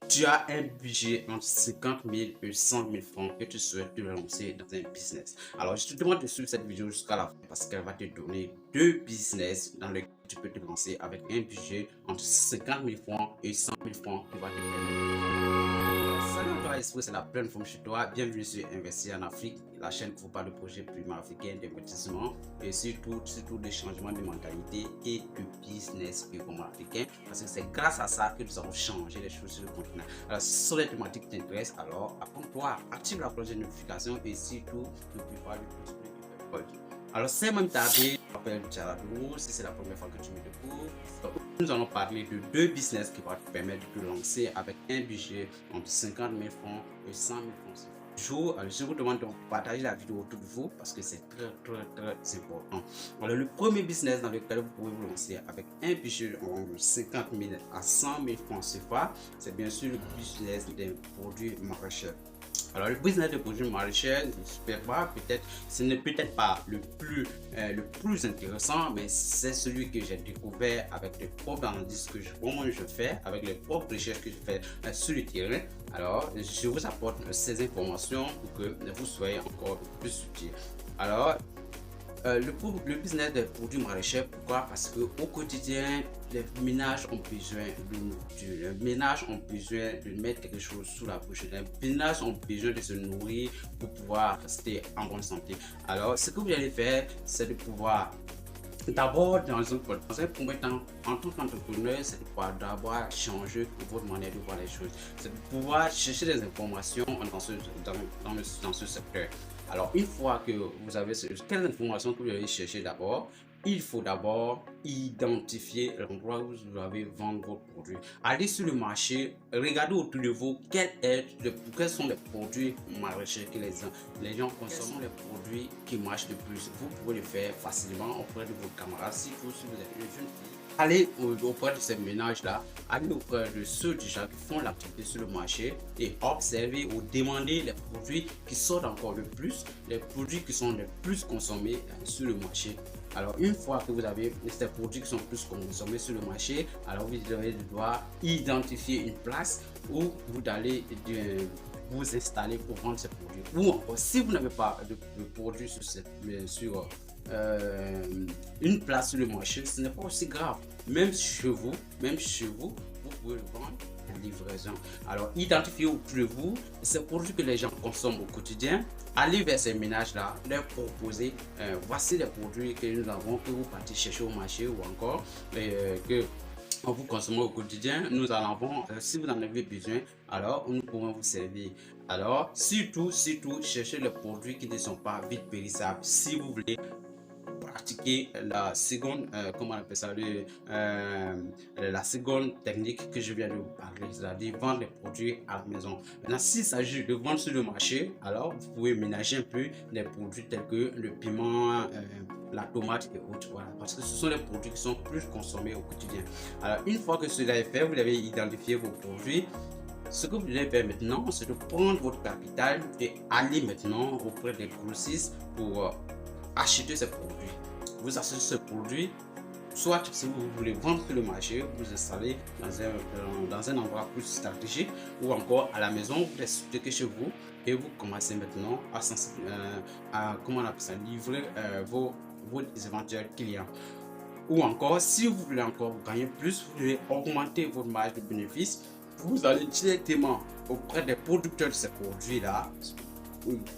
Tu as un budget entre 50 000 et 100 000 francs que tu souhaites te lancer dans un business. Alors, je te demande de suivre cette vidéo jusqu'à la fin parce qu'elle va te donner deux business dans lesquels tu peux te lancer avec un budget entre 50 000 francs et 100 000 francs qui va te permettre. Salut toi, Esprit, c'est la pleine forme chez toi. Bienvenue sur Investir en Afrique, la chaîne qui vous parle de projets primo-africains d'investissement et surtout des changements de mentalité et de business primo-africain. Parce que c'est grâce à ça que nous avons changé les choses sur le continent. Alors, si ce sont les thématiques qui t'intéressent, alors abonne-toi, active la cloche de notification et surtout, n'oublie pas de continuer. Alors, c'est même tardé, je m'appelle Jaradou, si c'est la première fois que tu me découvres. Nous allons parler de deux business qui vont te permettre de te lancer avec un budget entre 50 000 francs et 100 000 francs. Je vous demande de partager la vidéo autour de vous parce que c'est très important. Alors, le premier business dans lequel vous pouvez vous lancer avec un budget de 50 000 à 100 000 francs CFA, c'est bien sûr le business des produits maraîchers. Alors, le business de produits maraîchers, peut-être, ce n'est peut-être pas le plus intéressant, mais c'est celui que j'ai découvert avec les propres analyses que je fais, avec les propres recherches que je fais sur le terrain. Alors, je vous apporte ces informations pour que vous soyez encore plus utile. Alors, le business des produits maraîchers, pourquoi? Parce que au quotidien, les ménages ont besoin de nourriture, les ménages ont besoin de mettre quelque chose sous la bouche, les ménages ont besoin de se nourrir pour pouvoir rester en bonne santé. Alors, ce que vous allez faire, c'est de pouvoir d'abord, dans un premier temps, en tant qu'entrepreneur, c'est de pouvoir d'abord changer votre manière de voir les choses. C'est de pouvoir chercher des informations dans ce secteur. Alors, une fois que vous avez quelles informations que vous allez chercher d'abord, il faut d'abord identifier l'endroit où vous allez vendre votre produit. Allez sur le marché, regardez autour de vous quels sont les produits maraîchers que les gens consomment, les produits qui marchent le plus. Vous pouvez le faire facilement auprès de vos camarades. Si vous êtes une jeune fille, allez auprès de ces ménages-là, allez auprès de ceux déjà qui font l'activité sur le marché et observez ou demandez les produits qui sortent encore le plus, les produits qui sont les plus consommés sur le marché. Alors, une fois que vous avez ces produits qui sont plus consommés sur le marché, alors vous devez devoir identifier une place où vous allez vous installer pour vendre ces produits. Ou encore, si vous n'avez pas de produits sur une place sur le marché, ce n'est pas aussi grave. Même chez vous, vous pouvez le vendre en livraison. Alors, identifiez autour de vous ces produits que les gens consomment au quotidien. Allez vers ces ménages-là, leur proposer, voici les produits que nous avons, que vous partez chercher au marché ou encore que vous consommez au quotidien, nous en avons, si vous en avez besoin, alors nous pouvons vous servir. Alors, surtout, cherchez les produits qui ne sont pas vite périssables. Si vous voulez pratiquer la seconde, comment on appelle ça, la seconde technique que je viens de vous parler, c'est-à-dire vendre les produits à la maison. Maintenant, s'il s'agit de vendre sur le marché, alors vous pouvez ménager un peu des produits tels que le piment, la tomate et autres, voilà, parce que ce sont les produits qui sont plus consommés au quotidien. Alors, une fois que cela est fait, vous avez identifié vos produits. Ce que vous devez faire maintenant, c'est de prendre votre capital et aller maintenant auprès des grossistes pour acheter ces produits. Vous achetez ce produit, soit si vous voulez vendre sur le marché, vous installez dans un endroit plus stratégique ou encore à la maison, vous restez que chez vous et vous commencez maintenant à comment on appelle ça, livrer vos éventuels clients. Ou encore, si vous voulez encore gagner plus, vous devez augmenter votre marge de bénéfice. Vous allez directement auprès des producteurs de ces produits-là,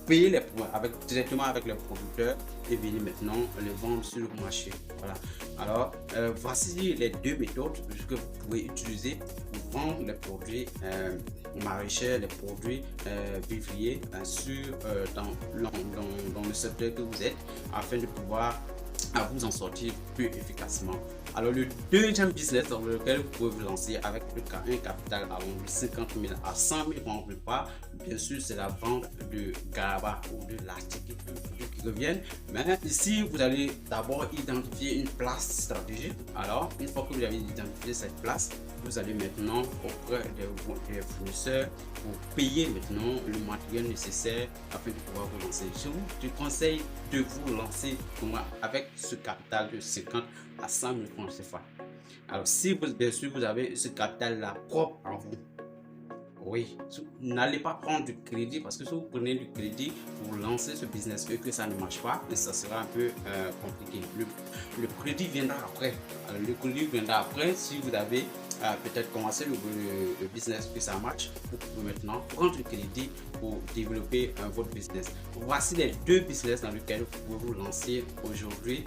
payer les points directement avec les producteurs et venir maintenant les vendre sur le marché. Voilà. Alors, voici les deux méthodes que vous pouvez utiliser pour vendre les produits maraîchers, les produits vivriers dans le secteur que vous êtes afin de pouvoir vous en sortir plus efficacement. Alors, le deuxième business dans lequel vous pouvez vous lancer avec un capital à 50 000 à 100 000 francs plus pas, bien sûr, c'est la vente de GABA ou de l'article qui reviennent. Mais ici, vous allez d'abord identifier une place stratégique. Alors, une fois que vous avez identifié cette place, vous allez maintenant auprès des fournisseurs pour payer maintenant le matériel nécessaire afin de pouvoir vous lancer. Je vous conseille de vous lancer avec ce capital de 50 à 100 000 francs CFA. Alors, si vous, bien sûr, vous avez ce capital-là propre en vous, Oui, n'allez pas prendre du crédit parce que si vous prenez du crédit pour lancer ce business et que ça ne marche pas, ça sera un peu compliqué. Le crédit viendra après. Le crédit viendra après si vous avez peut-être commencé le business que ça marche. Vous pouvez maintenant prendre du crédit pour développer votre business. Voici les deux business dans lesquels vous pouvez vous lancer aujourd'hui.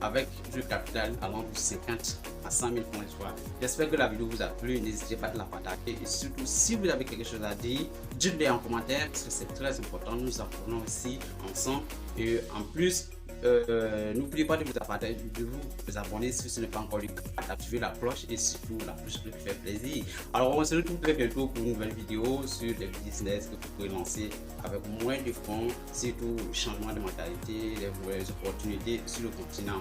Avec du capital allant de 50 à 100 000 francs d'histoire. J'espère que la vidéo vous a plu. N'hésitez pas à la partager et surtout si vous avez quelque chose à dire, dites-le en commentaire parce que c'est très important. Nous apprenons aussi ensemble et en plus n'oubliez pas de vous abonner si ce n'est pas encore le cas, d'activer la cloche et surtout la cloche qui fait plaisir. Alors on se retrouve très bientôt pour une nouvelle vidéo sur les business que vous pouvez lancer avec moins de fonds, surtout le changement de mentalité, les nouvelles opportunités sur le continent.